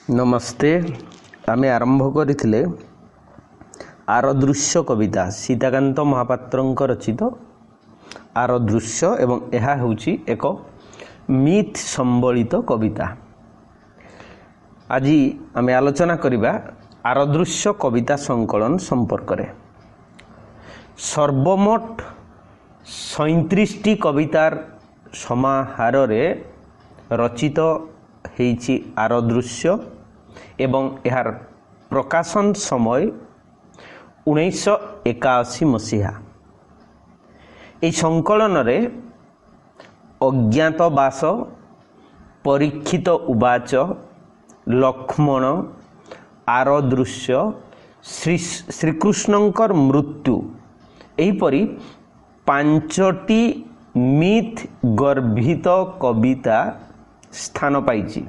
नमस्ते। आमे आरंभ करथिले आरदृश्य कविता सीताकांत महापात्रंक रचित आरदृश्य एवं यह होची एक मिथ संबलित कविता। आज आमे आलोचना करिबा आरदृश्य कविता संकलन संपर्क रे। सर्वमोट 37 कवितार समाहार रे रचित हेछि आरदृश्य एवं यार प्रकाशन समय 1981 मसीहा। यह संकलन रे अज्ञातवास, परीक्षित उवाच, लक्ष्मण, आरदृश्य, श्रीकृष्णंकर मृत्यु एहीपरि 5टी मिथ गर्भित कविता स्थान पाइछि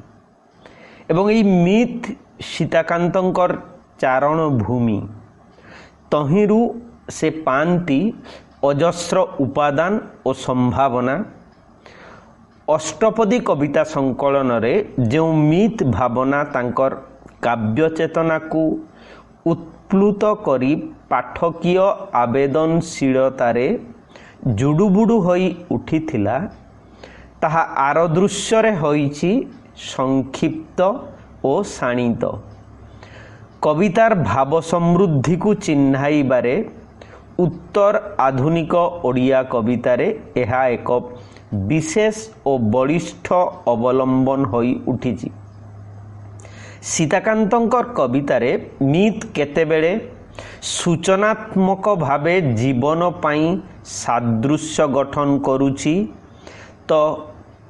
एवं यही मिथ सीताकांतंकर चारण भूमि तहिरु से पांति अजस्र उपादान और संभावना। अष्टपदी कविता संकलन रे जो मिथ भावना तांकर काव्य चेतना को उत्प्लुत करी पाठकीय आवेदनशीलतारे जुडुबुडु होई उठिथिला ताहा आरदृश्य रे होईछि संक्षिप्त और शाणित। कवितार भाव समृद्धि को चिन्हाइबारे उत्तर आधुनिक ओडिया कवितारे यह एक विशेष और बलिष्ठ अवलंबन होई उठिछि। सीताकांतंकर कवितारे मिथ केतेबेले सूचनात्मक भावे जीवन पाई सादृश्य गठन करुछि तो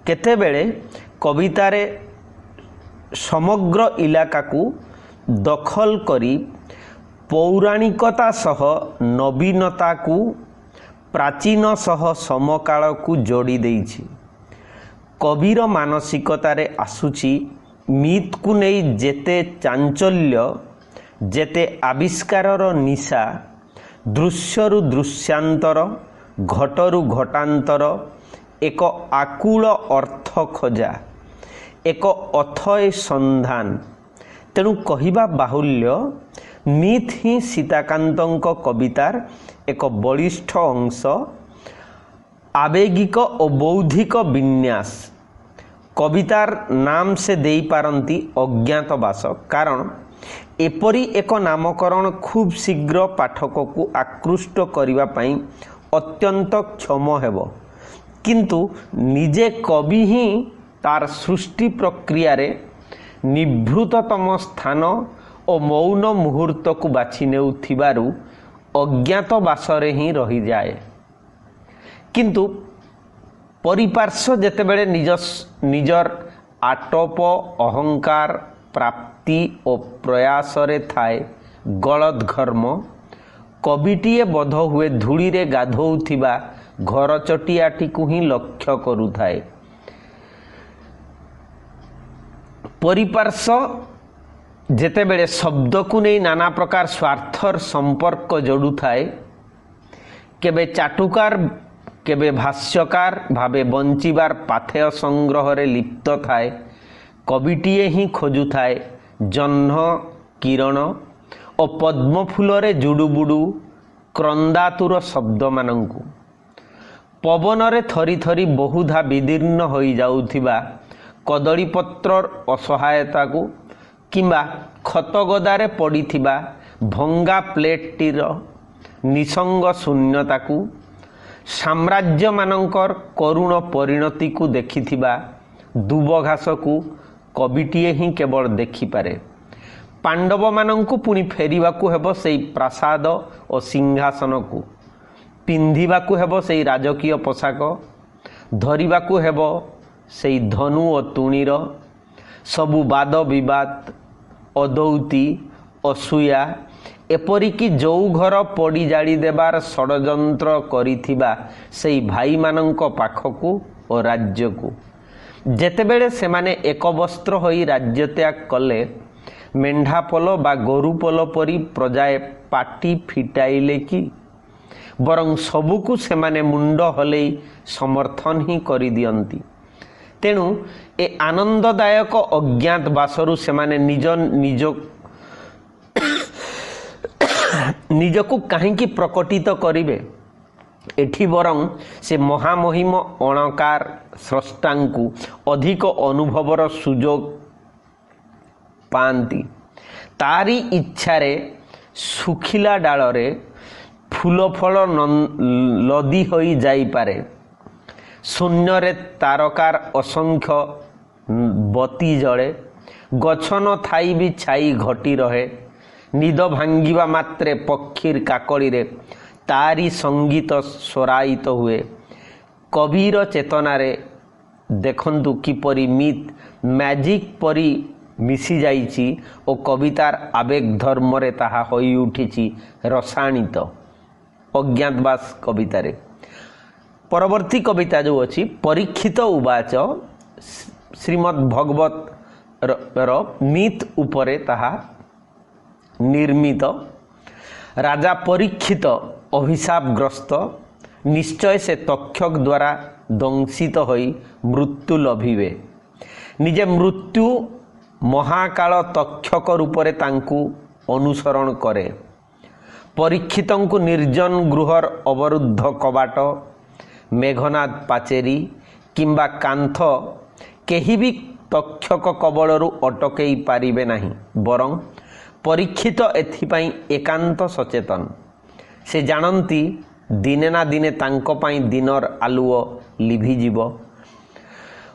केतेबेले कवितारे समग्र इलाका को दखल करी पौराणिकता सह नवीनता को प्राचीन सह समकाल को जोड़ी देइछि। कविर मानसिकतारे आसुछि मिथ को नहीं जेते चांचल्य, जेते आविष्कारर निशा, दृश्यरु दृश्यांतर, घटरु घटांतर, एक आकुल अर्थ खोजा, एक अथय संधान। तेणु कहिबा बाहुल्य मिथ ही सीताकांतंक कवितार एक बलिष्ठ अंश, आवेगिक और बौद्धिक विन्यास। कवितार नाम से देई पारंती अज्ञातवास, कारण एपरी एक नामकरण खूब शीघ्र पाठक को आकृष्ट करिबा पई अत्यंत क्षम हेबो, किंतु निजे कवि ही तार सृष्टि प्रक्रिया रे निभृततम स्थान और मौन मुहूर्त को बाछि नेउथिबारु अज्ञातवासरे ही रही जाए। किंतु परिपार्श्व जेतेबेले निजर आटप, अहंकार, प्राप्ति और प्रयास रे थाए गलत घर्म, कविटीए बोध हुए धूली रे गाधौथिबा घर चटियाटी को ही लक्ष्य करुथाए। परिपार्श्व जेतेबेले शब्द को नहीं नाना प्रकार स्वार्थर संपर्क जोड़ू थाए, केबे चाटुकार केबे भाष्यकार भावे बंचिबार पाथेय संग्रह रे लिप्त थाए, कविटीए ही खोजु थाए जह्न किरण और पद्म फूल रे जुडुबुडु क्रंदातुर शब्द मानंकु। पवन रे थरी थरी बहुधा विदीर्ण होई जाउथिबा कदली पत्रर असहायता को किंबा खतगदारे पड़िथिबा भंगा प्लेटटीर निसंग शून्यता को, साम्राज्य मानंकर करुण परिणति को देखिथिबा दुबघास को कविटीए ही केवल देखिपारे। पांडव मानंकु पुनि फेरिबाकु हेबो सेई प्रासाद और सिंहासन को, पिंधिबाकु हेबो सेई राजकीय पोशाक, धरिबाकु हेबो सेई धनु और तुणीर, सबु वाद विवाद, अदौती, असूया, एपरिकी जो घर पड़ी जाड़ी देबार षडयंत्र करिथिबा सेई भाई मानंक पाखकु और राज्य को। जेतेबेले सेमाने एक वस्त्र होई राज्य त्याग कले, मेंढापल बा गोरुपल परी प्रजाए पाटी फिटाइले कि, बरं सबुकु सेमाने मुंड हलेई समर्थन ही करि दियंती। तेणु ए आनंददायक अज्ञातवासरू सेमाने निजकु कहीं प्रकटित करिवे। एठी बरं से महामहिम अणकार स्रष्टांकु अधिक अनुभवर सुजोग पांती। तारी इच्छारे सुखिला डालरे फूल फल लदी होई जाई पारे। शून्य तारकार असंख्य बती जले। गछ न थाई भी छाई घटी रहे। निद भांगिबा मात्रे पक्षीर काकली रे तारी संगीत स्वरायित हुए। कबीर चेतनारे देखंतु किपरि मित मैजिक परी मिसी जाइछि ओ कवितार आवेग धर्मरे ताहा होई उठिछि रसायनित। अज्ञातवास कवितारे परवर्ती कविता जो अछि परीक्षित उवाच श्रीमद् भगवत र मित उपरे ताहा निर्मित। राजा परीक्षित अभिशापग्रस्त निश्चय से तक्षक द्वारा दंशित होई मृत्यु लभिवे। निजे मृत्यु महाकाल तक्षक रूपरे तांकु अनुसरण करे। परीक्षितंकु निर्जन गृहर अवरुद्ध कबाट मेघनाद पाचेरी किंबा कांथ केही भी तक्षक कबलरू अटकई पारिबे नाही। बरं परीक्षित एथिपाई एकांत सचेतन। से जानती दिने ना दिने तांको पाई दिनर आलुओ लिभिजिब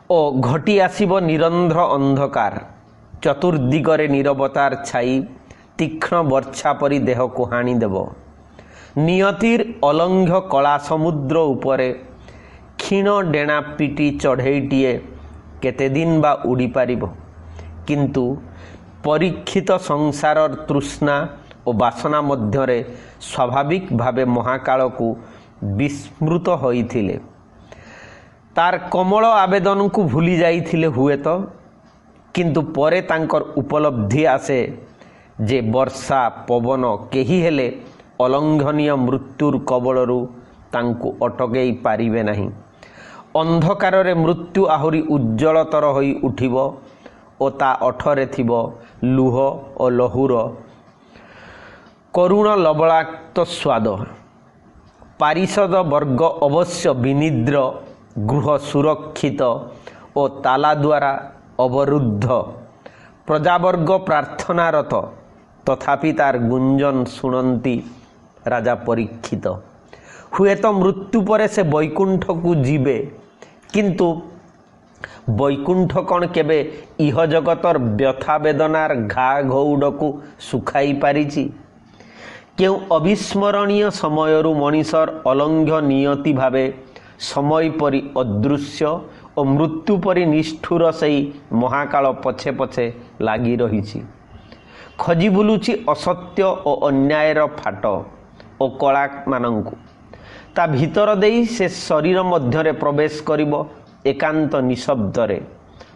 ओ घटी आसिब निरंध्र अंधकार। चतुर्दिगरे नीरवतार छाई तीक्ष्ण वर्षा परी देह को हानि देव। नियतिर अलंघ्य कला समुद्र उपरे क्षीण डेणा पिटी चढ़ईटीए केते दिन बा उड़ी पारिब। किंतु परीक्षित संसार तृष्णा और बासना मध्यरे स्वाभाविक भावे महाकाल को विस्मृत होइथिले। तार कमल आवेदन को भूली जाइथिले हुए तो, किंतु परे तांकर उपलब्धि आसे जे वर्षा पवन केही हेले अलंघनीय मृत्युर कबलरू तांकु अटकेई पारिबे नाही। अंधकाररे मृत्यु आहुरी उज्जवलतर होई उठिबो ओ ता अठरे थिबो लुह और लहुर करुण लवणाक्त स्वाद। पारिषद वर्ग अवश्य विनिद्र गृह सुरक्षित ओ ताला द्वारा अवरुद्ध। प्रजावर्ग प्रार्थनारत तथापि तार गुंजन शुणती राजा परीक्षित। हुए तो मृत्यु परे से वैकुंठ को जीवे, किंतु वैकुंठ कौन केबे इह जगतर व्यथा वेदनार घा घौड़ को सुखाई पारिछि। क्यों अविस्मरणीय समयरु मनीषर अलंघ्य नियति भावे समय परी अदृश्य और मृत्यु परी निष्ठुर सही महाकाल पछे पछे लागी रहिछि। खजी बुलुछि असत्य और अन्यायर फाट और कला मानंकु। ता भीतर देई से शरीर मध्यरे प्रवेश करिबो एकांत निशब्दरे।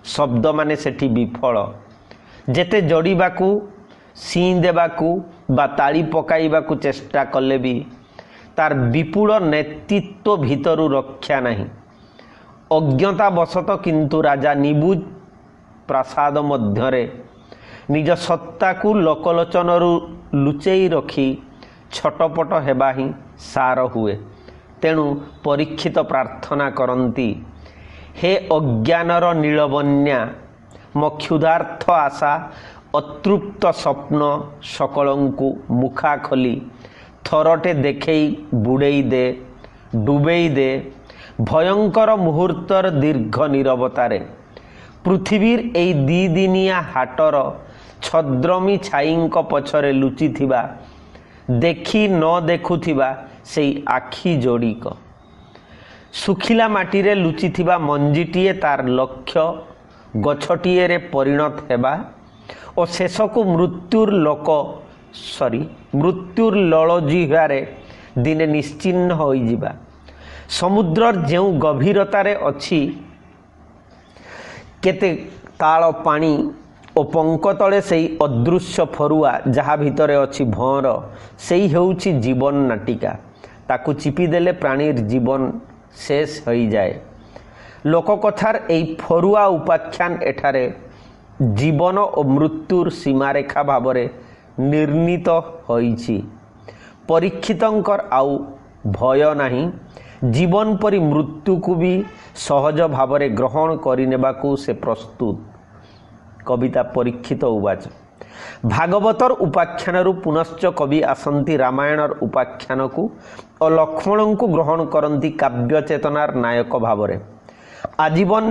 शब्द माने सेठी विफल। जेते जोड़ीबाकू सी देबाकू बा ताली पकाइबाकू चेष्टा कले भी तार विपुल नेतृत्व भीतरु रक्षा नहीं। अज्ञतावशत किंतु राजा निबुज प्रासाद मध्यरे निज सत्ता को लोकलोचनरु लुचेई रखी छटपट हेबा ही सार हुए। तेणु परीक्षित प्रार्थना करती, हे अज्ञानर नीलबन्या मो क्षुधार्थ आशा अतृप्त स्वप्न सकलंकु मुखा खोली थरटे देखेई बुड़ेई दे डुबेई दे। भयंकर मुहूर्तर दीर्घ नीरवतारे पृथिवीर एई दिदिनिया हाटर छद्रमी छाईंक पछरे लुचिथिबा देखी न देखुथिबा सेई आखि जोड़ीक। सुखिला माटीरे लुचिथिबा मंजीटीए तार लक्ष्य गछटीए रे परिणत हेबा और शेषकु मृत्युर ललजिहारे दिने निश्चिन्न होई जिबा। समुद्रर जेउ गभीरतारे अछि केते ताल पानी और पंक तले सेई अदृश्य फरुआ जहा भितरे अछि भंवर सेई हेउछि जीवन नाटिका। ताकु चिपी देले प्राणीर जीवन शेष होई जाए। ଲୋକକଥାର এই ଫରୁଆ ଉପାଖ୍ୟାନ ଏଠାରେ ଜୀବନ ଓ ମୃତ୍ୟୁର ସୀମାରେଖା ଭାବରେ ନିର୍ଣ୍ଣିତ ହୋଇଛି। ପରୀକ୍ଷିତଙ୍କର ଆଉ ଭୟ ନାହିଁ। ଜୀବନ ପରି ମୃତ୍ୟୁକୁ ବି ସହଜ ଭାବରେ ଗ୍ରହଣ କରିନେବାକୁ ସେ ପ୍ରସ୍ତୁତ। କବିତା ପରୀକ୍ଷିତ ଉବାଚ। ଭାଗବତର ଉପାଖ୍ୟାନରୁ ପୁନଶ୍ଚ କବି ଆସନ୍ତି ରାମାୟଣର ଉପାଖ୍ୟାନକୁ ଓ ଲକ୍ଷ୍ମଣଙ୍କୁ ଗ୍ରହଣ କରନ୍ତି କାବ୍ୟ ଚେତନାର ନାୟକ ଭାବରେ। ଆଜୀବନ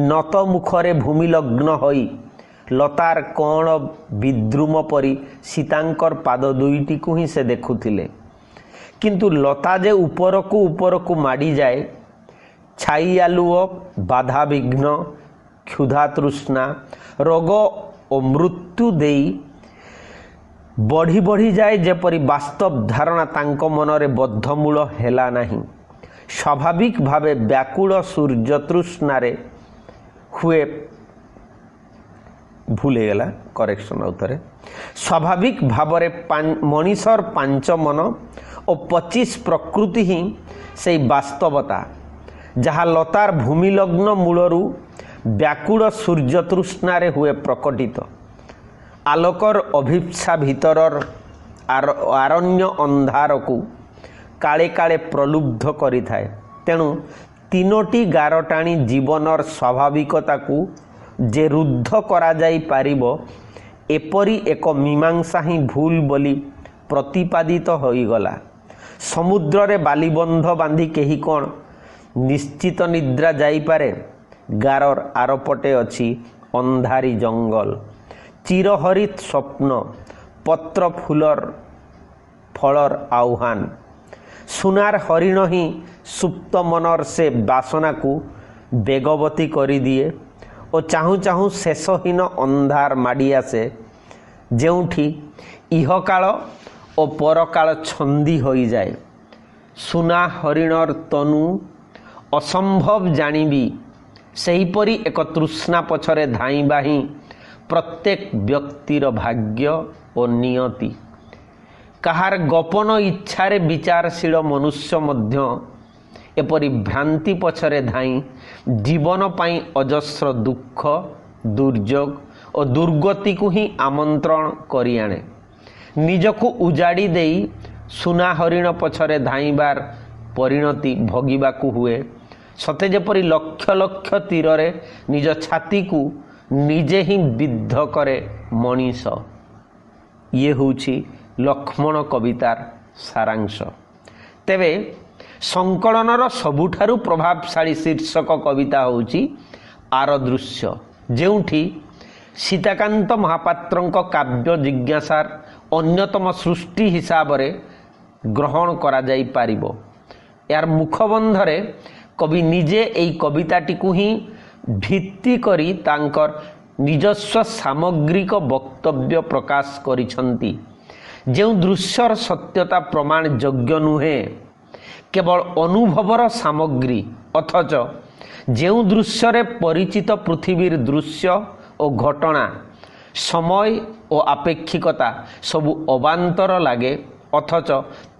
ନତ ମୁଖରେ ଭୂମିଲଗ୍ନ ହୋଇ ଲତାର କଅଁଳ ବିଦ୍ରୁମ ପରି ସୀତାଙ୍କର ପାଦ ଦୁଇଟିକୁ ହିଁ ସେ ଦେଖୁଥିଲେ। କିନ୍ତୁ ଲତା ଯେ ଉପରକୁ ଉପରକୁ ମାଡ଼ିଯାଏ, ଛାଇ ଆଲୁଅ, ବାଧାବିଘ୍ନ, କ୍ଷୁଧା ତୃଷ୍ଣା, ରୋଗ ଓ ମୃତ୍ୟୁ ଦେଇ ବଢ଼ି ବଢ଼ିଯାଏ, ଯେପରି ବାସ୍ତବ ଧାରଣା ତାଙ୍କ ମନରେ ବଦ୍ଧମୂଳ ହେଲା ନାହିଁ। ସ୍ୱାଭାବିକ ଭାବେ ବ୍ୟାକୁଳ ସୂର୍ଯ୍ୟତୃଷ୍ଣାରେ ହୁଏ ଭୁଲ ହେଇଗଲା କରେକ୍ସନ୍ ଆଉଥରେ। ସ୍ୱାଭାବିକ ଭାବରେ ମଣିଷର ପାଞ୍ଚ ମନ ଓ 25 ପ୍ରକୃତି ହିଁ ସେଇ ବାସ୍ତବତା, ଯାହା ଲତାର ଭୂମିଲଗ୍ନ ମୂଳରୁ ବ୍ୟାକୁଳ ସୂର୍ଯ୍ୟତୃଷ୍ଣାରେ ହୁଏ ପ୍ରକଟିତ। ଆଲୋକର ଅଭିପ୍ସା ଭିତରର ଆରଣ୍ୟ ଅନ୍ଧାରକୁ କାଳେ କାଳେ ପ୍ରଲୁବ୍ଧ କରିଥାଏ। ତେଣୁ ତିନୋଟି ଗାର ଟାଣି ଜୀବନର ସ୍ୱାଭାବିକତାକୁ ଯେ ରୁଦ୍ଧ କରାଯାଇପାରିବ, ଏପରି ଏକ ମୀମାଂସା ହିଁ ଭୁଲ ବୋଲି ପ୍ରତିପାଦିତ ହୋଇଗଲା। ସମୁଦ୍ରରେ ବାଲିବନ୍ଧ ବାନ୍ଧି କେହି କ'ଣ ନିଶ୍ଚିତ ନିଦ୍ରା ଯାଇପାରେ? ଗାରର ଆରପଟେ ଅଛି ଅନ୍ଧାରୀ ଜଙ୍ଗଲ, ଚିରହରିତ ସ୍ୱପ୍ନ, ପତ୍ର ଫୁଲର ଫଳର ଆହ୍ୱାନ। ସୁନାର ହରିଣ ହିଁ ସୁପ୍ତ ମନର ସେ ବାସନାକୁ ବେଗବତୀ କରିଦିଏ ଓ ଚାହୁଁ ଚାହୁଁ ଶେଷହୀନ ଅନ୍ଧାର ମାଡ଼ି ଆସେ, ଯେଉଁଠି ଇହକାଳ ଓ ପରକାଳ ଛନ୍ଦି ହୋଇଯାଏ। ସୁନା ହରିଣର ତନୁ ଅସମ୍ଭବ ଜାଣିବି, ସେହିପରି ଏକ ତୃଷ୍ଣା ପଛରେ ଧାଇଁବା ହିଁ ପ୍ରତ୍ୟେକ ବ୍ୟକ୍ତିର ଭାଗ୍ୟ ଓ ନିୟତି। କାହାର ଗୋପନ ଇଚ୍ଛାରେ ବିଚାରଶୀଳ ମନୁଷ୍ୟ ମଧ୍ୟ ଏପରି ଭ୍ରାନ୍ତି ପଛରେ ଧାଇଁ ଜୀବନ ପାଇଁ ଅଜସ୍ର ଦୁଃଖ, ଦୁର୍ଯୋଗ ଓ ଦୁର୍ଗତିକୁ ହିଁ ଆମନ୍ତ୍ରଣ କରି ଆଣେ। ନିଜକୁ ଉଜାଡ଼ି ଦେଇ ସୁନା ହରିଣ ପଛରେ ଧାଇଁବାର ପରିଣତି ଭୋଗିବାକୁ ହୁଏ, ସତେ ଯେପରି ଲକ୍ଷ ଲକ୍ଷ ତୀରରେ ନିଜ ଛାତିକୁ ନିଜେ ହିଁ ବିଦ୍ଧ କରେ ମଣିଷ। ଇଏ ହେଉଛି ଲକ୍ଷ୍ମଣ କବିତାର ସାରାଂଶ। ତେବେ ସଂକଳନର ସବୁଠାରୁ ପ୍ରଭାବଶାଳୀ ଶୀର୍ଷକ କବିତା ହେଉଛି ଆରଦୃଶ୍ୟ, ଯେଉଁଠି ସୀତାକାନ୍ତ ମହାପାତ୍ରଙ୍କ କାବ୍ୟ ଜିଜ୍ଞାସାର ଅନ୍ୟତମ ସୃଷ୍ଟି ହିସାବରେ ଗ୍ରହଣ କରାଯାଇପାରିବ। ଏହାର ମୁଖବନ୍ଧରେ କବି ନିଜେ ଏହି କବିତାଟିକୁ ହିଁ ଭିତ୍ତି କରି ତାଙ୍କର ନିଜସ୍ୱ ସାମଗ୍ରିକ ବକ୍ତବ୍ୟ ପ୍ରକାଶ କରିଛନ୍ତି। ଯେଉଁ ଦୃଶ୍ୟର ସତ୍ୟତା ପ୍ରମାଣ ଯୋଗ୍ୟ ନୁହେଁ, କେବଳ ଅନୁଭବର ସାମଗ୍ରୀ, ଅଥଚ ଯେଉଁ ଦୃଶ୍ୟରେ ପରିଚିତ ପୃଥିବୀର ଦୃଶ୍ୟ ଓ ଘଟଣା, ସମୟ ଓ ଆପେକ୍ଷିକତା ସବୁ ଅବାନ୍ତର ଲାଗେ, ଅଥଚ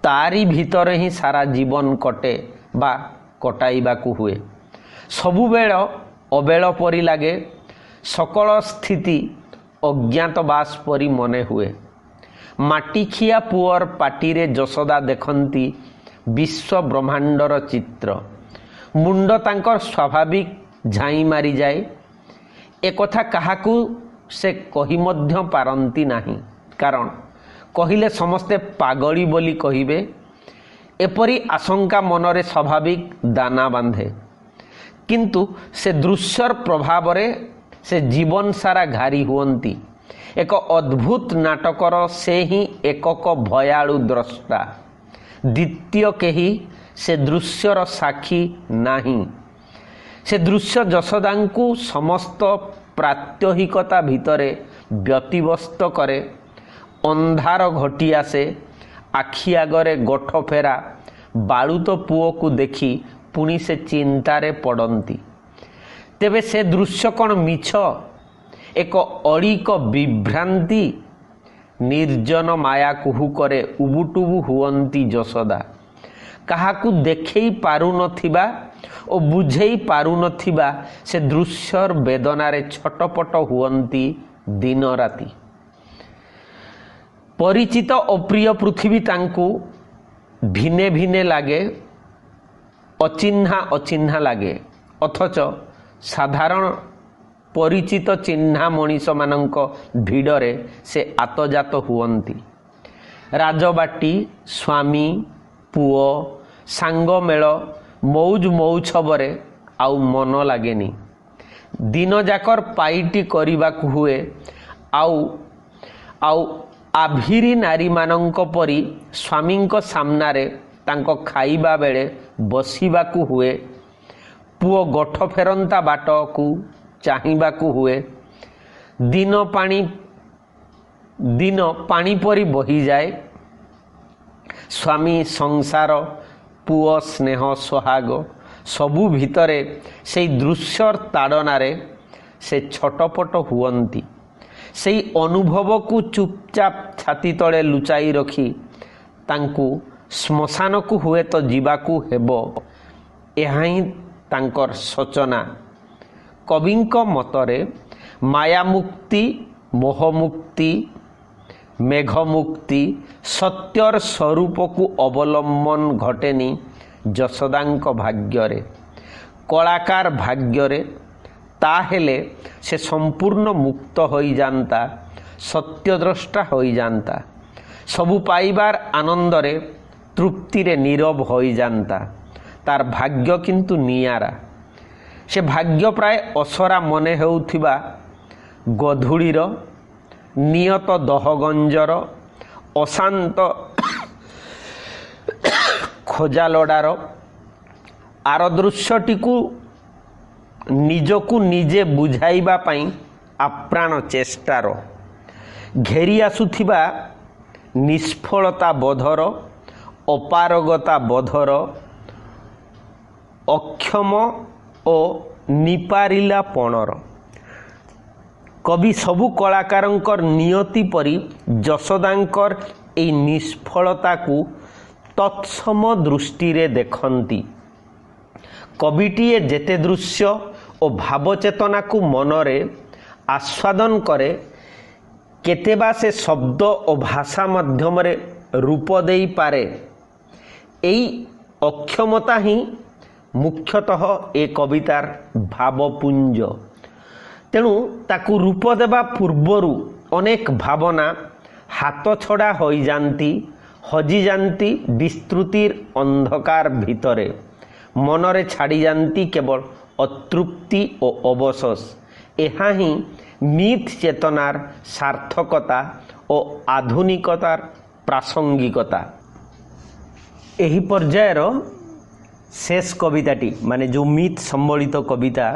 ତାରି ଭିତରେ ହିଁ ସାରା ଜୀବନ କଟେ ବା କଟାଇବାକୁ ହୁଏ। ସବୁବେଳ ଅବେଳ ପରି ଲାଗେ, ସକଳ ସ୍ଥିତି ଅଜ୍ଞାତବାସ ପରି ମନେ ହୁଏ। ମାଟିଖିଆ ପୁଅର ପାଟିରେ ଯଶୋଦା ଦେଖନ୍ତି ବିଶ୍ୱ ବ୍ରହ୍ମାଣ୍ଡର ଚିତ୍ର। ମୁଣ୍ଡ ତାଙ୍କର ସ୍ୱାଭାବିକ ଝାଇଁ ମାରିଯାଏ। ଏକଥା କାହାକୁ ସେ କହି ମଧ୍ୟ ପାରନ୍ତି ନାହିଁ, କାରଣ କହିଲେ ସମସ୍ତେ ପାଗଳୀ ବୋଲି କହିବେ। ଏପରି ଆଶଙ୍କା ମନରେ ସ୍ୱାଭାବିକ ଦାନା ବାନ୍ଧେ। କିନ୍ତୁ ସେ ଦୃଶ୍ୟର ପ୍ରଭାବରେ ସେ ଜୀବନ ସାରା ଘାରି ହୁଅନ୍ତି। ଏକ ଅଦ୍ଭୁତ ନାଟକର ସେ ହିଁ ଏକକ ଭୟାଳୁ ଦ୍ରଷ୍ଟା। ଦ୍ୱିତୀୟ କେହି ସେ ଦୃଶ୍ୟର ସାକ୍ଷୀ ନାହିଁ। ସେ ଦୃଶ୍ୟ ଯଶୋଦାଙ୍କୁ ସମସ୍ତ ପ୍ରାତ୍ୟହିକତା ଭିତରେ ବ୍ୟତିବ୍ୟସ୍ତ କରେ। ଅନ୍ଧାର ଘୋଟି ଆସେ, ଆଖି ଆଗରେ ଗୋଠ ଫେରା ବାଳୁତ ପୁଅକୁ ଦେଖି ପୁଣି ସେ ଚିନ୍ତାରେ ପଡ଼ନ୍ତି। ତେବେ ସେ ଦୃଶ୍ୟ କ'ଣ ମିଛ, ଏକ ଅଳିକ ବିଭ୍ରାନ୍ତି? ନିର୍ଜନ ମାୟା କୁହୁକରେ ଉବୁଟୁବୁ ହୁଅନ୍ତି ଯଶୋଦା। କାହାକୁ ଦେଖେଇ ପାରୁନଥିବା ଓ ବୁଝେଇ ପାରୁନଥିବା ସେ ଦୃଶ୍ୟର ବେଦନାରେ ଛଟପଟ ହୁଅନ୍ତି ଦିନ ରାତି। ପରିଚିତ ଅପ୍ରିୟ ପୃଥିବୀ ତାଙ୍କୁ ଭିନେ ଭିନେ ଲାଗେ, ଅଚିହ୍ନା ଅଚିହ୍ନା ଲାଗେ। ଅଥଚ ସାଧାରଣ ପରିଚିତ ଚିହ୍ନା ମଣିଷମାନଙ୍କ ଭିଡ଼ରେ ସେ ଆତଯାତ ହୁଅନ୍ତି। ରାଜବାଟୀ, ସ୍ୱାମୀ, ପୁଅ, ସାଙ୍ଗମେଳ, ମଉଜ ମଉଛବରେ ଆଉ ମନ ଲାଗେନି। ଦିନଯାକର ପାଇଟି କରିବାକୁ ହୁଏ। ଆଉ ଆଭିରି ନାରୀମାନଙ୍କ ପରି ସ୍ୱାମୀଙ୍କ ସାମ୍ନାରେ ତାଙ୍କ ଖାଇବା ବେଳେ ବସିବାକୁ ହୁଏ। ପୁଅ ଗୋଠ ଫେରନ୍ତା ବାଟକୁ ଚାହିଁବାକୁ ହୁଏ। ଦିନ ପାଣି ପରି ବହିଯାଏ। ସ୍ୱାମୀ, ସଂସାର, ପୁଅ, ସ୍ନେହ, ସୋହାଗ ସବୁ ଭିତରେ ସେଇ ଦୃଶ୍ୟର ତାଡ଼ନାରେ ସେ ଛଟପଟ ହୁଅନ୍ତି। ସେଇ ଅନୁଭବକୁ ଚୁପଚାପ ଛାତି ତଳେ ଲୁଚାଇ ରଖି ତାଙ୍କୁ ଶ୍ମଶାନକୁ ହୁଏତ ଯିବାକୁ ହେବ। ଏହା ହିଁ ତାଙ୍କର ଶୋଚନା। କବିଙ୍କ ମତରେ ମାୟାମୁକ୍ତି, ମୋହମୁକ୍ତି, ମେଘମୁକ୍ତି ସତ୍ୟର ସ୍ୱରୂପକୁ ଅବଲମ୍ବନ ଘଟେନି ଯଶୋଦାଙ୍କ ଭାଗ୍ୟରେ, କଳାକାର ଭାଗ୍ୟରେ। ତାହେଲେ ସେ ସମ୍ପୂର୍ଣ୍ଣ ମୁକ୍ତ ହୋଇଯାନ୍ତା, ସତ୍ୟଦ୍ରଷ୍ଟା ହୋଇଯାନ୍ତା। ସବୁ ପାଇବାର ଆନନ୍ଦରେ, ତୃପ୍ତିରେ ନୀରବ ହୋଇଯାନ୍ତା। ତାର ଭାଗ୍ୟ କିନ୍ତୁ ନିଆରା। ସେ ଭାଗ୍ୟ ପ୍ରାୟ ଅସରା ମନେ ହେଉଥିବା ଗଧୁଳିର, ନିୟତ ଦହଗଞ୍ଜର, ଅଶାନ୍ତ ଖୋଜାଲୋଡ଼ାର। ଆର ଦୃଶ୍ୟଟିକୁ ନିଜକୁ ନିଜେ ବୁଝାଇବା ପାଇଁ ଆପ୍ରାଣ ଚେଷ୍ଟାର, ଘେରି ଆସୁଥିବା ନିଷ୍ଫଳତା ବୋଧର, ଅପାରଗତା ବୋଧର, ଅକ୍ଷମ ଓ ନିପାରିଲା ପଣର। କବି ସବୁ କଳାକାରଙ୍କର ନିୟତି ପରି ଯଶୋଦାଙ୍କର ଏହି ନିଷ୍ଫଳତାକୁ ତତ୍ସମ ଦୃଷ୍ଟିରେ ଦେଖନ୍ତି। କବିଟିଏ ଯେତେ ଦୃଶ୍ୟ ଓ ଭାବଚେତନାକୁ ମନରେ ଆସ୍ୱାଦନ କରେ, କେତେ ବା ସେ ଶବ୍ଦ ଓ ଭାଷା ମାଧ୍ୟମରେ ରୂପ ଦେଇପାରେ। ଏଇ ଅକ୍ଷମତା ହିଁ ମୁଖ୍ୟତଃ ଏ କବିତାର ଭାବପୁଞ୍ଜ। ତେଣୁ ତାକୁ ରୂପ ଦେବା ପୂର୍ବରୁ ଅନେକ ଭାବନା ହାତଛଡ଼ା ହୋଇଯାନ୍ତି, ହଜିଯାନ୍ତି ବିସ୍ତୃତିର ଅନ୍ଧକାର ଭିତରେ। ମନରେ ଛାଡ଼ିଯାନ୍ତି କେବଳ ଅତୃପ୍ତି ଓ ଅବଶୋଷ। ଏହା ହିଁ ମିଥ୍ ଚେତନାର ସାର୍ଥକତା ଓ ଆଧୁନିକତାର ପ୍ରାସଙ୍ଗିକତା। ଏହି ପର୍ଯ୍ୟାୟର ଶେଷ କବିତାଟି, ମାନେ ଯେଉଁ ମିଥ୍ ସମ୍ବଳିତ କବିତା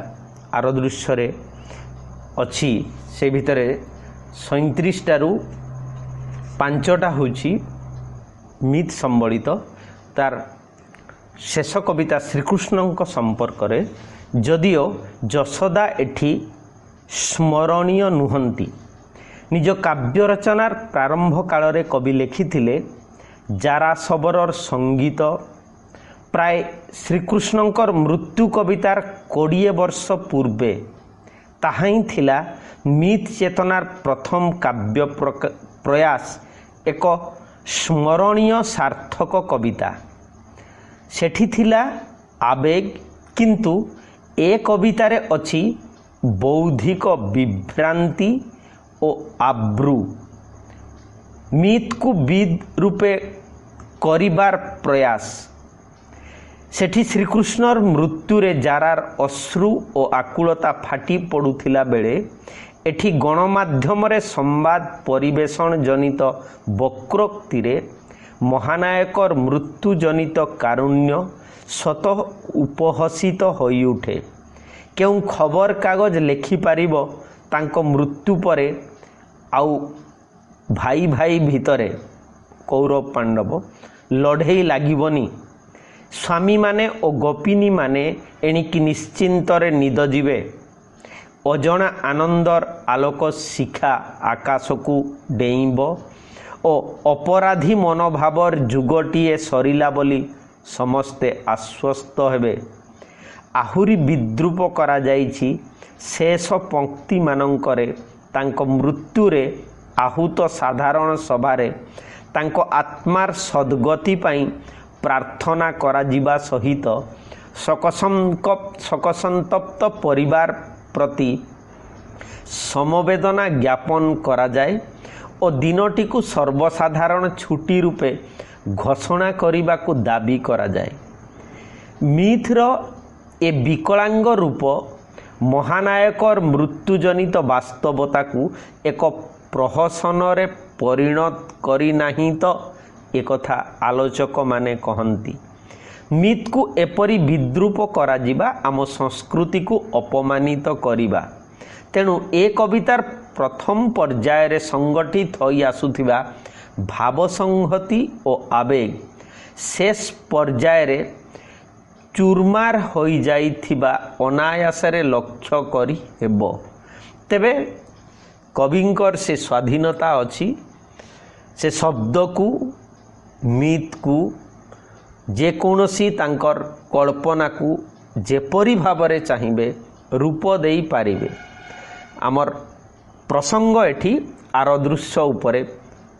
ଆର ଦୃଶ୍ୟରେ ଅଛି, ସେ ଭିତରେ 37ଟାରୁ 5ଟା ହେଉଛି ମିଥ୍ ସମ୍ବଳିତ। ତାର ଶେଷ କବିତା ଶ୍ରୀକୃଷ୍ଣଙ୍କ ସମ୍ପର୍କରେ। ଯଦିଓ ଯଶୋଦା ଏଠି ସ୍ମରଣୀୟ ନୁହନ୍ତି। ନିଜ କାବ୍ୟ ରଚନାର ପ୍ରାରମ୍ଭ କାଳରେ କବି ଲେଖିଥିଲେ, ଜାରାଶବରର ସଙ୍ଗୀତ ପ୍ରାୟ ଶ୍ରୀକୃଷ୍ଣଙ୍କର ମୃତ୍ୟୁ କବିତାର 20 ବର୍ଷ ପୂର୍ବେ। ତାହା ହିଁ ଥିଲା ମିଥ୍ ଚେତନାର ପ୍ରଥମ କାବ୍ୟ ପ୍ରୟାସ, ଏକ ସ୍ମରଣୀୟ ସାର୍ଥକ କବିତା। ସେଠି ଥିଲା ଆବେଗ, କିନ୍ତୁ ଏ କବିତାରେ ଅଛି ବୌଦ୍ଧିକ ବିଭ୍ରାନ୍ତି ଓ ଆବ୍ରୁ। ମିଥ୍କୁ ବିଦ୍ ରୂପେ କରିବାର ପ୍ରୟାସ। ସେଠି ଶ୍ରୀକୃଷ୍ଣର ମୃତ୍ୟୁରେ ଜାରାର ଅଶ୍ରୁ ଓ ଆକୁଳତା ଫାଟି ପଡ଼ୁଥିଲା ବେଳେ, ଏଠି ଗଣମାଧ୍ୟମରେ ସମ୍ବାଦ ପରିବେଷଣ ଜନିତ ବକ୍ରୋକ୍ତିରେ ମହାନାୟକର ମୃତ୍ୟୁ ଜନିତ କାରୁଣ୍ୟ ସ୍ୱତଃ ଉପହସିତ ହୋଇଉଠେ। କେଉଁ ଖବରକାଗଜ ଲେଖିପାରିବ ତାଙ୍କ ମୃତ୍ୟୁ ପରେ ଆଉ ଭାଇ ଭାଇ ଭିତରେ, କୌରବ ପାଣ୍ଡବ, ଲଢ଼େଇ ଲାଗିବନି? ସ୍ୱାମୀମାନେ ଓ ଗୋପିନୀମାନେ ଏଣିକି ନିଶ୍ଚିନ୍ତରେ ନିଦ ଯିବେ। ଅଜଣା ଆନନ୍ଦର ଆଲୋକ ଶିଖା ଆକାଶକୁ ଡେଇଁବ ଓ ଅପରାଧୀ ମନୋଭାବର ଯୁଗଟିଏ ସରିଲା ବୋଲି समस्ते आश्वस्त हेबे। आहुरी विद्रूप करा जाइछि शेष पंक्ति मानंकरे तांको मृत्युरे आहूत साधारण सभारे तांको आत्मार सद्गति पाई प्रार्थना करा जिबा सहित शोकसंतप्त परिवार प्रति समवेदना ज्ञापन करा जाए और दिनटी को सर्वसाधारण छुट्टी रूपे घोषणा करने को दाबी करा जाए। मिथ्र ए विकलांग रूप महानायकर मृत्युजनित वास्तवता को एक प्रहसन रे परिणत करी नहीं तो एक कथा आलोचक माने कहंती। मिथ को एपरी विद्रूप करा जिबा आम संस्कृति को अपमानित करिबा। तेणु ए कवितार प्रथम पर्याय रे संगठित होई आसुथिबा भाव संहति और आवेग शेष पर्याय रे चूरमार होई जाइथिबा अनायास रे लक्ष्य करी हेबो। तेबे कविंकर से स्वाधीनता अछि से शब्द को मिथ को जेकोसी तांकर कल्पना को जेपरी भावरे चाहिए रूप देई पारिबे। आमर प्रसंग एठी आरदृश्य उपरे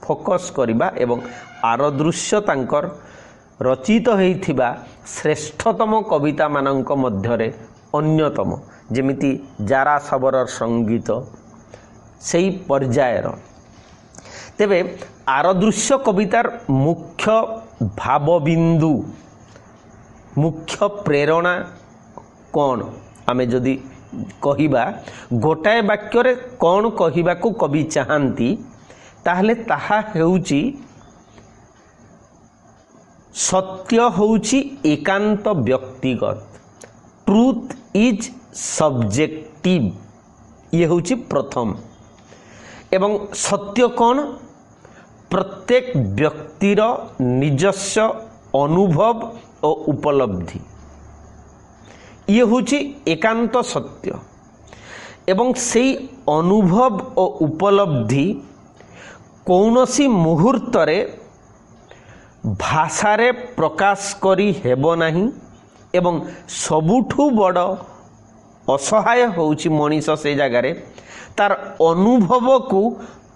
फोकस करिबा एवं आरदृश्य तांकर रचित होइथिबा श्रेष्ठतम कविता मानक मध्यरे अन्यतम जेमिति जारा सबरर संगीत सेई पर्यायर। तेबे आरदृश्य कवितार मुख्य भावबिंदु मुख्य प्रेरणा कौन आमे जदि कहिबा गोटाए वाक्य रे कौन कहिबा को कवि चाहंती ताहले ताहा हेउची सत्य होउची एकांत व्यक्तिगत। ट्रूथ इज सब्जेक्टिव ये होउची प्रथम। एवं सत्य कौन प्रत्येक व्यक्तिर निजस्व अनुभव और उपलब्धि ये होउची एकांत सत्य। एवं सेई अनुभव और उपलब्धि कौनसी मुहूर्त रे भाषारे प्रकाश करी हेबो नहीं। एवं सबुठु बड़ असहाय होउची मनीष से जगार तार अनुभव को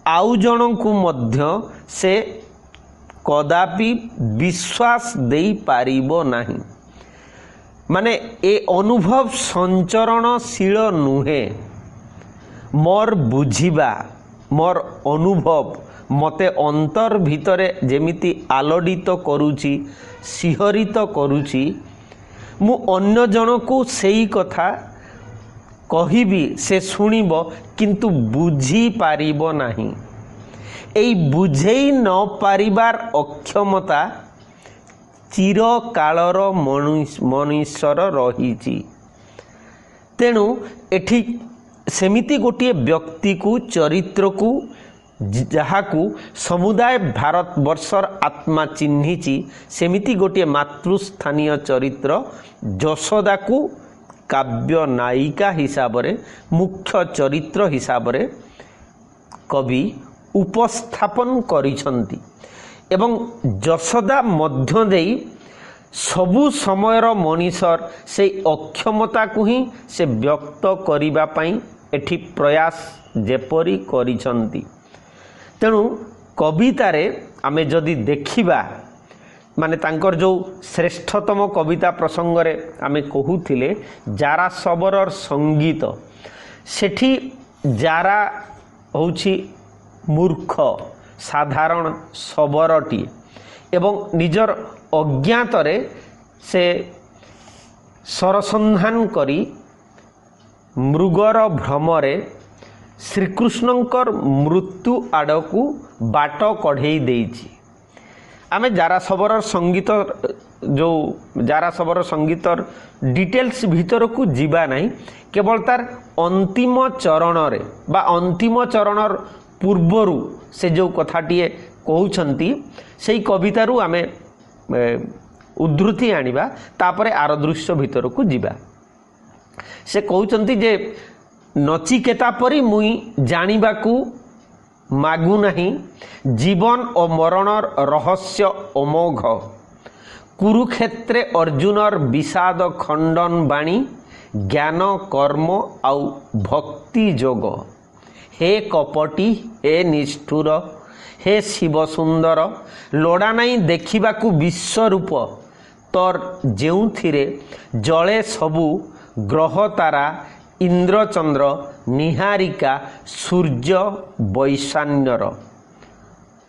आउ जन को मध्य से कदापि विश्वास देई पारिबो नहीं। माने ए अनुभव संचरणशील नुहे। मोर बुझिबा मोर अनुभव मते अंतर भितरे जेमिति आलोडित करूची सिहरित करूची मु अन्य जन को सेई कथा कहिबी से सुनिब किंतु बुझी पारिब नहीं। एई बुझेई न पारिबार अक्षमता चिर कालर मनुष्यर रहीची। तेणु एठी सेमिति गोटे व्यक्ति को चरित्र को जहाकू समुदाय भारत वर्षर आत्मा चिन्हिची सेमिति गोटे मातृस्थानीय चरित्र यशोदा को काव्य नायिका हिसाब रे मुख्य चरित्र हिसाब रे कवि उपस्थापन करिसंती। एवं यशोदा मध्य देई सबु समयर मनीषर से अक्षमता को ही से व्यक्त करिबा पई एठी प्रयास जेपरी करिसंती। तेणु कवितारे आमे जदि देखिबा माने तांकर जो श्रेष्ठतम कविता प्रसंग रे आमे कहूथिले जारा सबरर संगीत सेठी जारा होउछि मूर्ख साधारण सबरटी एवं निजर अज्ञातरे से सरसंधान करी मृगर भ्रमरे श्रीकृष्णंकर मृत्यु आड़कू बाट कढ़ेई देइछि। आमे जारा सबरर संगीत जो जारा सबरर संगीतर डिटेल्स भीतर को जीवा नहीं केवल तार अंतिम चरण रे बा अंतिम चरणर पूर्वरु से जो कथाटीए कहउछंती सेई कवितारू आमे उद्धृति आनिबा तापरे आरदृश्य भीतर को जीवा। से कहउछंती जे नचिकेता परी मुई जानिबाकू मागु नहीं जीवन और मरणर रहस्य अमोघ कुरुक्षेत्रे अर्जुनर विषाद खंडन बाणी ज्ञान कर्म आउ भक्ति जोग हे कपटी हे निष्ठुर हे शिव सुंदर लोड़ा नहीं देखिबाकू विश्वरूप तोर जेउथिरे जले सबु ग्रह तारा इंद्रचंद्र निहारिका सूर्य वैशान्यर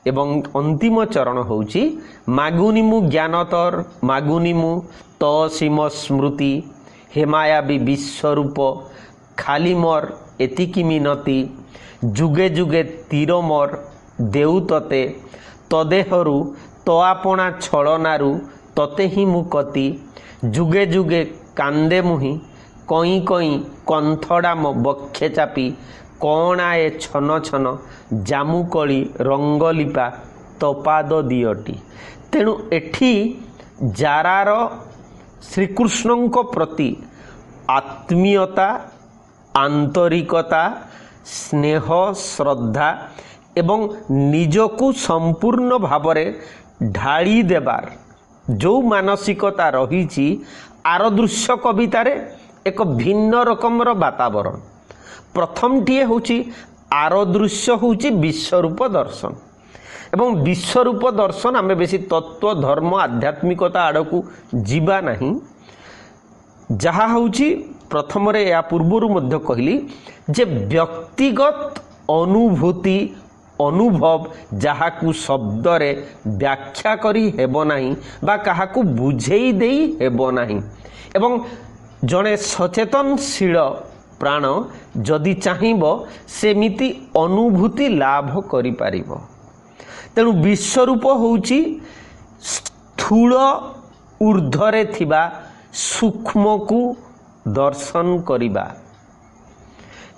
एवं अंतिम चरण होउची मागुनिमु ज्ञानतर मागुनिमु तसीम स्मृति हेमायाबी विश्वरूप खाली मोर एतिकी मिनती जुगे जुगे तीर मोर देउतते तदेहरु तो आपणा छलनारु तते ही मुकती जुगे जुगे कांदे मुहि कई कई कंथड़ा मो बक्षे चापी कणाए छन छन जामुकली रंगलिपा तपाद दियटी। तेणु एठी जारार श्रीकृष्ण प्रति आत्मीयता आंतरिकता स्नेह श्रद्धा एवं निजकू संपूर्ण भावरे ढाली देबार जो मानसिकता रही आरदृश्य कवितारे एक भिन्न रकमर वातावरण। प्रथमटी होची आरदृश्य होची विश्वरूप दर्शन एवं विश्वरूप दर्शन आमे बेसी तत्व धर्म आध्यात्मिकता आड़कू जीवा नहीं। जहा होची प्रथम रे या पूर्वरु मध्य कहली जे व्यक्तिगत अनुभूति अनुभव जहाकू शब्द रे व्याख्या करी हेबो नाही बा काहाकू बुझेई देई हेबो नाही एवं जड़े सचेतनशील प्राण जदि चाहिब सेमिति अनुभूति लाभ करि पारिबो। तेणु विश्वरूप होउची स्थूल ऊर्ध्वरे थिबा सूक्ष्म को दर्शन करिबा।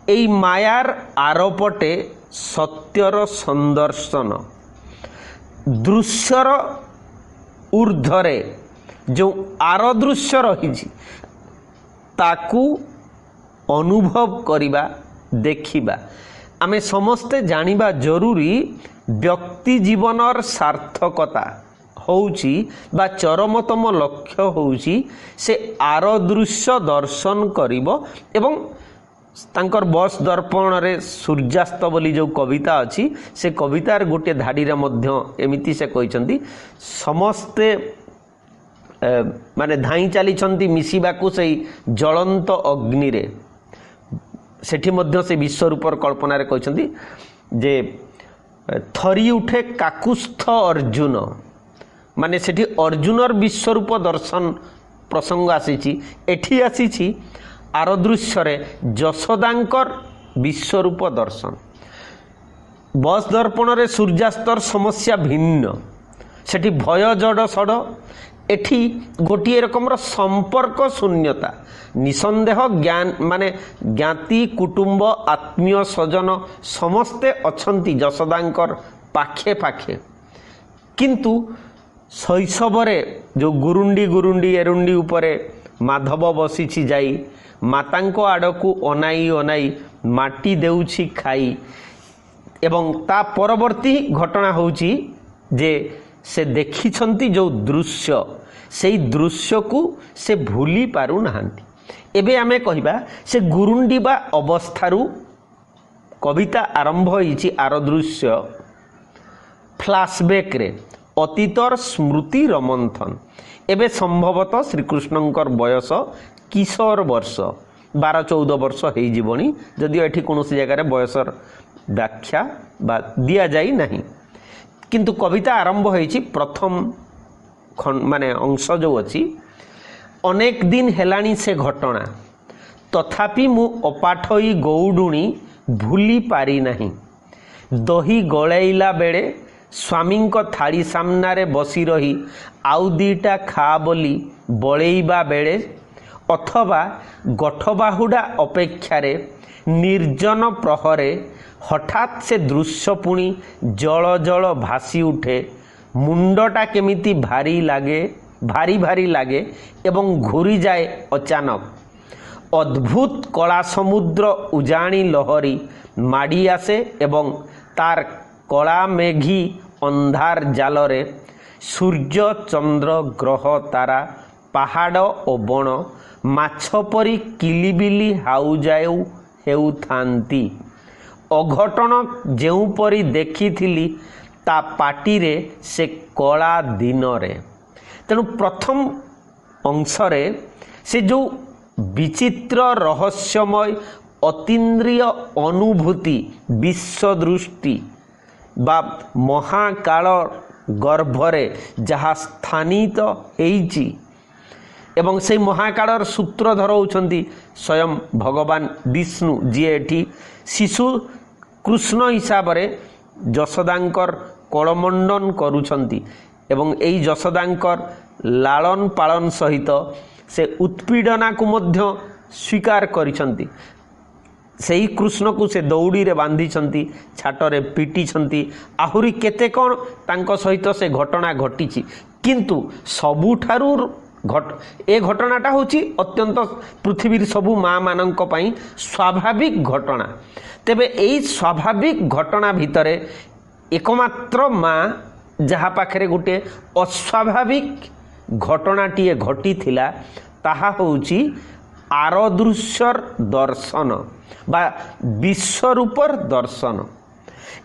एई मायार आरपटे सत्यर संदर्शन दृश्यर ऊर्ध्वरे जो आरदृश्य रही ताकू अनुभव करिबा देखिबा। आमे समस्ते जानिबा जरूरी व्यक्ति जीवनर सार्थकता होउची बा चरमतम लक्ष्य होउची से आरदृश्य दर्शन करिबो एवं तांकर बस दर्पण रे सूर्यास्त बोली जो कविता अछि से कवितार गोटे धाड़ी रे मध्य एमिति से कहिसंती समस्ते माने धाई चली मिसिबाकू से ज्वलंत अग्नि रे सेठी मध्य से विश्वरूपर कल्पना रे कहते जे थरी उठे काकुस्थ अर्जुन माने सेठी अर्जुनर विश्वरूप दर्शन प्रसंग आसी एठी आसी आरदृश्य रे जशोदांकर विश्वरूप दर्शन। बस दर्पण रे सूर्यास्तर समस्या भिन्न सेठी भय जड़ सड़ एठी गोटे रकम संपर्क शून्यता निसंदेह ज्ञान माने ज्ञाति कुटुंब आत्मीय स्वजन समस्ते अछंती जशोदांकर पाखे पाखे किंतु शैशवरे जो गुरुंडी गुरुंडी एरुंडी उपरे माधव बसीछि जाई मातांको आड़कू अनाई अनाई माटी देउछि खाई एवं ता परवर्ती घटना होउछि जे से देखिछंती जो दृश्य से दृश्य को से भूली पारु नाहंती। एबे आमे कहिबा से गुरुंडी बा अवस्थारू कविता आरंभ होइछि आरदृश्य फ्लैशबैक रे अतीतर स्मृति रमंथन। एबे संभवतः श्रीकृष्णंकर बयस किशोर वर्ष 12-14 वर्ष हो जीवनी जदिও एठी कोनोसी जगह रे बयसर व्याख्या बा दिया जाई नहीं किंतु कविता आरंभ होइछि प्रथम माने अंश जो अच्छी अनेक दिन हेलाणी से घटना तथापि मु अपाठई गौडुणी भूली पारी नहीं दही गलैला बेले स्वामी थाली सामने बसी रही आउ दीटा खा बोली बड़ेइबा बेले अथवा गठबाहुडा अपेक्षा निर्जन प्रहरे हठात से दृश्य पुणी जल जल भासी उठे मुंडटा केमिति भारी भारी लागे एवं घूरी जाए अचानक अद्भुत कला समुद्र उजाणी लहरी माड़ी आसे एवं तार कला मेघी अंधार जालरे ସୂର୍ଯ୍ୟ ଚନ୍ଦ୍ର ଗ୍ରହ ତାରା ପାହାଡ଼ ଓ ବଣ ମାଛ ପରି କିଲିବିଲି ହାଉଯାଉ ହେଉଥାନ୍ତି। ଅଘଟଣ ଯେଉଁପରି ଦେଖିଥିଲି ତା ପାଟିରେ ସେ କଳା ଦିନରେ। ତେଣୁ ପ୍ରଥମ ଅଂଶରେ ସେ ଯେଉଁ ବିଚିତ୍ର ରହସ୍ୟମୟ ଅତୀନ୍ଦ୍ରିୟ ଅନୁଭୂତି ବିଶ୍ୱଦୃଷ୍ଟି ବା ମହାକାଳ ଗର୍ଭରେ ଯାହା ସ୍ଥାନିତ ହେଇଛି ଏବଂ ସେଇ ମହାକାଳର ସୂତ୍ରଧର ହେଉଛନ୍ତି ସ୍ୱୟଂ ଭଗବାନ ବିଷ୍ଣୁ, ଯିଏ ଏଠି ଶିଶୁ କୃଷ୍ଣ ହିସାବରେ ଯଶୋଦାଙ୍କର କଳମଣ୍ଡନ କରୁଛନ୍ତି ଏବଂ ଏହି ଯଶୋଦାଙ୍କର ଲାଳନ ପାଳନ ସହିତ ସେ ଉତ୍ପୀଡ଼ନାକୁ ମଧ୍ୟ ସ୍ୱୀକାର କରିଛନ୍ତି। ସେହି କୃଷ୍ଣକୁ ସେ ଦଉଡ଼ିରେ ବାନ୍ଧିଛନ୍ତି, ଛାଟରେ ପିଟିଛନ୍ତି, ଆହୁରି କେତେ କ'ଣ ତାଙ୍କ ସହିତ ସେ ଘଟଣା ଘଟିଛି। କିନ୍ତୁ ସବୁଠାରୁ ଏ ଘଟଣାଟା ହେଉଛି ଅତ୍ୟନ୍ତ ପୃଥିବୀର ସବୁ ମା'ମାନଙ୍କ ପାଇଁ ସ୍ୱାଭାବିକ ଘଟଣା। ତେବେ ଏଇ ସ୍ୱାଭାବିକ ଘଟଣା ଭିତରେ ଏକମାତ୍ର ମା ଯାହା ପାଖରେ ଗୋଟିଏ ଅସ୍ୱାଭାବିକ ଘଟଣାଟିଏ ଘଟିଥିଲା ତାହା ହେଉଛି ଆରଦୃଶ୍ୟର ଦର୍ଶନ ବା ବିଶ୍ୱରୂପର ଦର୍ଶନ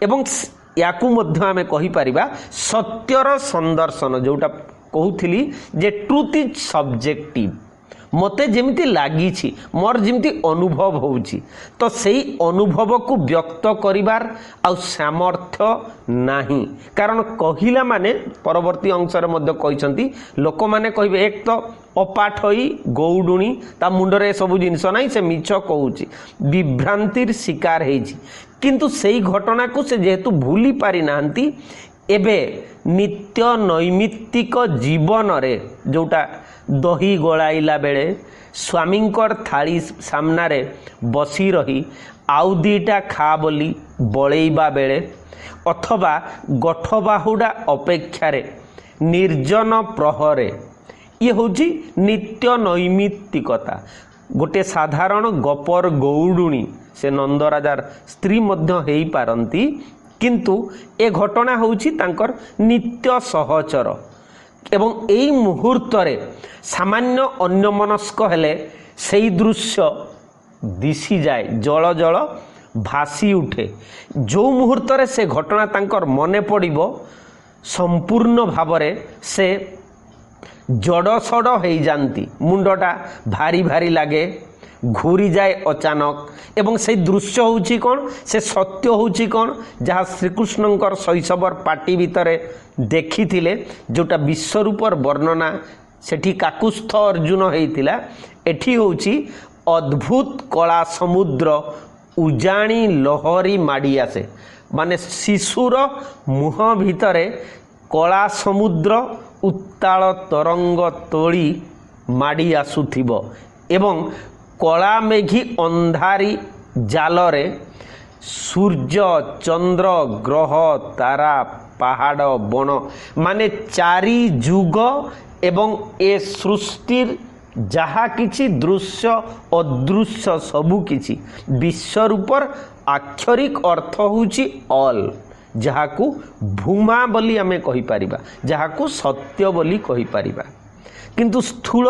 ଏବଂ ୟାକୁ ମଧ୍ୟ ଆମେ କହିପାରିବା ସତ୍ୟର ସନ୍ଦର୍ଶନ। ଯେଉଁଟା କହୁଥିଲି ଯେ ଟ୍ରୁଥ୍ ଇଜ୍ ସବଜେକ୍ଟିଭ୍, ମୋତେ ଯେମିତି ଲାଗିଛି, ମୋର ଯେମିତି ଅନୁଭବ ହେଉଛି, ତ ସେଇ ଅନୁଭବକୁ ବ୍ୟକ୍ତ କରିବାର ଆଉ ସାମର୍ଥ୍ୟ ନାହିଁ। କାରଣ କହିଲା ମାନେ ପରବର୍ତ୍ତୀ ଅଂଶରେ ମଧ୍ୟ କହିଛନ୍ତି ଲୋକମାନେ କହିବେ ଏକ ତ ଅପାଠୋଇ ଗୌଡ଼ୁଣୀ, ତା ମୁଣ୍ଡରେ ଏସବୁ ଜିନିଷ ନାହିଁ, ସେ ମିଛ କହୁଛି, ବିଭ୍ରାନ୍ତିର ଶିକାର ହେଇଛି। କିନ୍ତୁ ସେଇ ଘଟଣାକୁ ସେ ଯେହେତୁ ଭୁଲି ପାରିନାହାନ୍ତି, ଏବେ ନିତ୍ୟ ନୈମିତ୍ତିକ ଜୀବନରେ ଯେଉଁଟା ଦହି ଗୋଳାଇଲା ବେଳେ ସ୍ୱାମୀଙ୍କର ଥାଳି ସାମ୍ନାରେ ବସି ରହି ଆଉ ଦିଟା ଖା ବୋଲି ବଳେଇବା ବେଳେ ଅଥବା ଗୋଠ ବାହୁଡ଼ା ଅପେକ୍ଷାରେ ନିର୍ଜନ ପ୍ରହରେ, ଇଏ ହେଉଛି ନିତ୍ୟ ନୈମିତ୍ତିକତା। ଗୋଟିଏ ସାଧାରଣ ଗପର ଗୌଡ଼ୁଣୀ, ସେ ନନ୍ଦରାଜାର ସ୍ତ୍ରୀ ମଧ୍ୟ ହେଇପାରନ୍ତି, କିନ୍ତୁ ଏ ଘଟଣା ହେଉଛି ତାଙ୍କର ନିତ୍ୟ ସହଚର ଏବଂ ଏଇ ମୁହୂର୍ତ୍ତରେ ସାମାନ୍ୟ ଅନ୍ୟମନସ୍କ ହେଲେ ସେଇ ଦୃଶ୍ୟ ଦିଶିଯାଏ, ଜଳ ଜଳ ଭାସି ଉଠେ। ଯେଉଁ ମୁହୂର୍ତ୍ତରେ ସେ ଘଟଣା ତାଙ୍କର ମନେ ପଡ଼ିବ ସମ୍ପୂର୍ଣ୍ଣ ଭାବରେ ସେ ଜଡ଼ସଡ଼ ହେଇଯାନ୍ତି, ମୁଣ୍ଡଟା ଭାରି ଭାରି ଲାଗେ, ଘୂରିଯାଏ ଅଚାନକ ଏବଂ ସେଇ ଦୃଶ୍ୟ ହେଉଛି କ'ଣ, ସେ ସତ୍ୟ ହେଉଛି କ'ଣ ଯାହା ଶ୍ରୀକୃଷ୍ଣଙ୍କର ଶୈଶବର ପାଟି ଭିତରେ ଦେଖିଥିଲେ, ଯେଉଁଟା ବିଶ୍ୱରୂପର ବର୍ଣ୍ଣନା ସେଠି କାକୁସ୍ଥ ଅର୍ଜୁନ ହେଇଥିଲା, ଏଠି ହେଉଛି ଅଦ୍ଭୁତ କଳା ସମୁଦ୍ର ଉଜାଣି ଲହରୀ ମାଡ଼ି ଆସେ। ମାନେ ଶିଶୁର ମୁହଁ ଭିତରେ କଳା ସମୁଦ୍ର ଉତ୍ତାଳ ତରଙ୍ଗ ତୋଳି ମାଡ଼ି ଆସୁଥିବ ଏବଂ କଳା ମେଘି ଅନ୍ଧାରୀ ଜାଲରେ ସୂର୍ଯ୍ୟ ଚନ୍ଦ୍ର ଗ୍ରହ ତାରା ପାହାଡ଼ ବଣ ମାନେ ଚାରି ଯୁଗ ଏବଂ ଏ ସୃଷ୍ଟିର ଯାହା କିଛି ଦୃଶ୍ୟ ଅଦୃଶ୍ୟ ସବୁକିଛି ବିଶ୍ୱରୂପର ଆକ୍ଷରିକ ଅର୍ଥ ହେଉଛି ଅଲ୍, ଯାହାକୁ ଭୂମା ବୋଲି ଆମେ କହିପାରିବା, ଯାହାକୁ ସତ୍ୟ ବୋଲି କହିପାରିବା। କିନ୍ତୁ ସ୍ଥୂଳ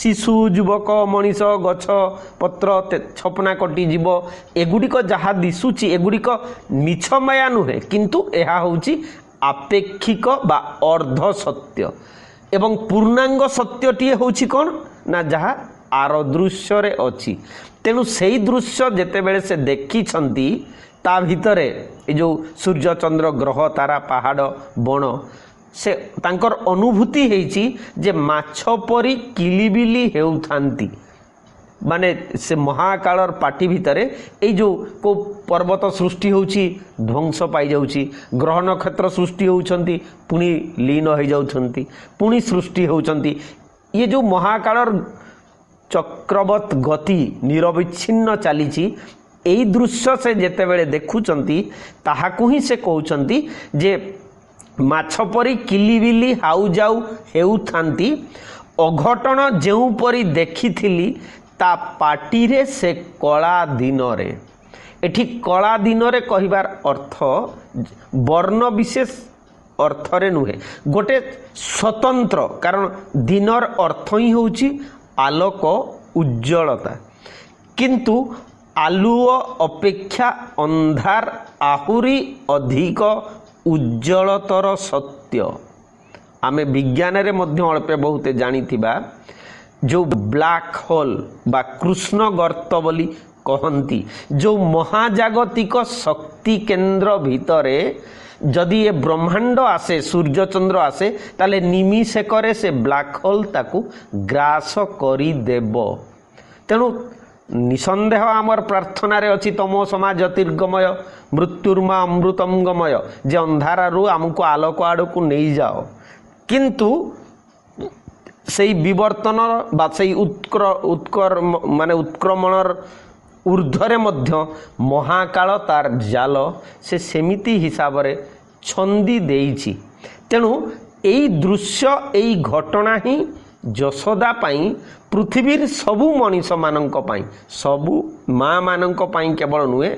ଶିଶୁ, ଯୁବକ, ମଣିଷ, ଗଛ ପତ୍ର, ଛପନା କଟି ଜୀବ, ଏଗୁଡ଼ିକ ଯାହା ଦିଶୁଛି ଏଗୁଡ଼ିକ ମିଛ ମାୟା ନୁହେଁ, କିନ୍ତୁ ଏହା ହେଉଛି ଆପେକ୍ଷିକ ବା ଅର୍ଦ୍ଧ ସତ୍ୟ ଏବଂ ପୂର୍ଣ୍ଣାଙ୍ଗ ସତ୍ୟଟିଏ ହେଉଛି କ'ଣ ନା ଯାହା ଆର ଦୃଶ୍ୟରେ ଅଛି। ତେଣୁ ସେଇ ଦୃଶ୍ୟ ଯେତେବେଳେ ସେ ଦେଖିଛନ୍ତି ତା ଭିତରେ ଏ ଯେଉଁ ସୂର୍ଯ୍ୟ ଚନ୍ଦ୍ର ଗ୍ରହ ତାରା ପାହାଡ଼ ବଣ, ସେ ତାଙ୍କର ଅନୁଭୂତି ହେଇଛି ଯେ ମାଛ ପରି କିଲିବିଲି ହେଉଥାନ୍ତି। ମାନେ ସେ ମହାକାଳର ପାଟି ଭିତରେ ଏଇ ଯେଉଁ କେଉଁ ପର୍ବତ ସୃଷ୍ଟି ହେଉଛି ଧ୍ୱଂସ ପାଇଯାଉଛି, ଗ୍ରହ ନକ୍ଷତ୍ର ସୃଷ୍ଟି ହେଉଛନ୍ତି ପୁଣି ଲୀନ ହେଇଯାଉଛନ୍ତି, ପୁଣି ସୃଷ୍ଟି ହେଉଛନ୍ତି। ଇଏ ଯେଉଁ ମହାକାଳର ଚକ୍ରବତ୍ ଗତି ନିରବିଚ୍ଛିନ୍ନ ଚାଲିଛି, ଏଇ ଦୃଶ୍ୟ ସେ ଯେତେବେଳେ ଦେଖୁଛନ୍ତି ତାହାକୁ ହିଁ ସେ କହୁଛନ୍ତି ଯେ ମାଛ ପରି କିଲିବିଲି ହାଉଯାଉ ହେଉଥାନ୍ତି। ଅଘଟଣ ଯେଉଁପରି ଦେଖିଥିଲି ତା ପାଟିରେ ସେ କଳା ଦିନରେ। ଏଠି କଳା ଦିନରେ କହିବାର ଅର୍ଥ ବର୍ଣ୍ଣ ବିଶେଷ ଅର୍ଥରେ ନୁହେଁ, ଗୋଟେ ସ୍ୱତନ୍ତ୍ର, କାରଣ ଦିନର ଅର୍ଥ ହିଁ ହେଉଛି ଆଲୋକ ଉଜ୍ଜଳତା, କିନ୍ତୁ ଆଲୁଅ ଅପେକ୍ଷା ଅନ୍ଧାର ଆହୁରି ଅଧିକ ଉଜ୍ଜଳତର ସତ୍ୟ। ଆମେ ବିଜ୍ଞାନରେ ମଧ୍ୟ ଅଳ୍ପ ବହୁତ ଜାଣିଥିବା ଯେଉଁ ବ୍ଲାକ୍ ହୋଲ୍ ବା କୃଷ୍ଣ ଗର୍ତ୍ତ ବୋଲି କହନ୍ତି, ଯେଉଁ ମହାଜାଗତିକ ଶକ୍ତି କେନ୍ଦ୍ର ଭିତରେ ଯଦି ଏ ବ୍ରହ୍ମାଣ୍ଡ ଆସେ, ସୂର୍ଯ୍ୟଚନ୍ଦ୍ର ଆସେ, ତାହେଲେ ନିମିଷକରେ ସେ ବ୍ଲାକ୍ ହୋଲ୍ ତାକୁ ଗ୍ରାସ କରିଦେବ। ତେଣୁ ନିସନ୍ଦେହ ଆମର ପ୍ରାର୍ଥନାରେ ଅଛି ତମୋ ସମା ଜ୍ୟୋତିର୍ଗମୟ ମୃତ୍ୟୁର୍ମା ଅମୃତଙ୍ଗମୟ, ଯେ ଅନ୍ଧାରରୁ ଆମକୁ ଆଲୋକ ଆଡ଼କୁ ନେଇଯାଅ। କିନ୍ତୁ ସେଇ ବିବର୍ତ୍ତନ ବା ସେଇ ଉତ୍କ୍ରମଣର ঊର୍ଦ୍ଧ୍ୱରେ ମଧ୍ୟ ମହାକାଳ ତାର ଜାଲ ସେ ସେମିତି ହିସାବରେ ଛନ୍ଦି ଦେଇଛି। ତେଣୁ ଏଇ ଦୃଶ୍ୟ, ଏଇ ଘଟଣା ହିଁ ଯଶୋଦା ପାଇଁ, ପୃଥିବୀର ସବୁ ମଣିଷମାନଙ୍କ ପାଇଁ, ସବୁ ମା'ମାନଙ୍କ ପାଇଁ କେବଳ ନୁହେଁ,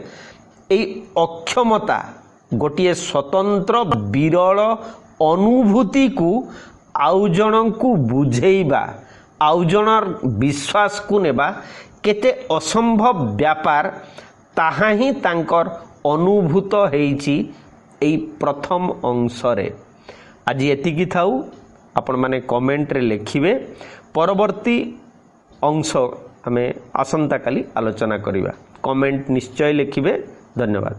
ଏଇ ଅକ୍ଷମତା, ଗୋଟିଏ ସ୍ୱତନ୍ତ୍ର ବିରଳ ଅନୁଭୂତିକୁ ଆଉ ଜଣଙ୍କୁ ବୁଝେଇବା, ଆଉ ଜଣର ବିଶ୍ୱାସକୁ ନେବା କେତେ ଅସମ୍ଭବ ବ୍ୟାପାର, ତାହା ହିଁ ତାଙ୍କର ଅନୁଭୂତ ହେଇଛି ଏଇ ପ୍ରଥମ ଅଂଶରେ। ଆଜି ଏତିକି ଥାଉ, ଆପଣମାନେ କମେଣ୍ଟରେ ଲେଖିବେ। ପରବର୍ତ୍ତୀ ଅଂଶ ଆମେ ଆସନ୍ତାକାଲି ଆଲୋଚନା କରିବା। କମେଣ୍ଟ ନିଶ୍ଚୟ ଲେଖିବେ। ଧନ୍ୟବାଦ।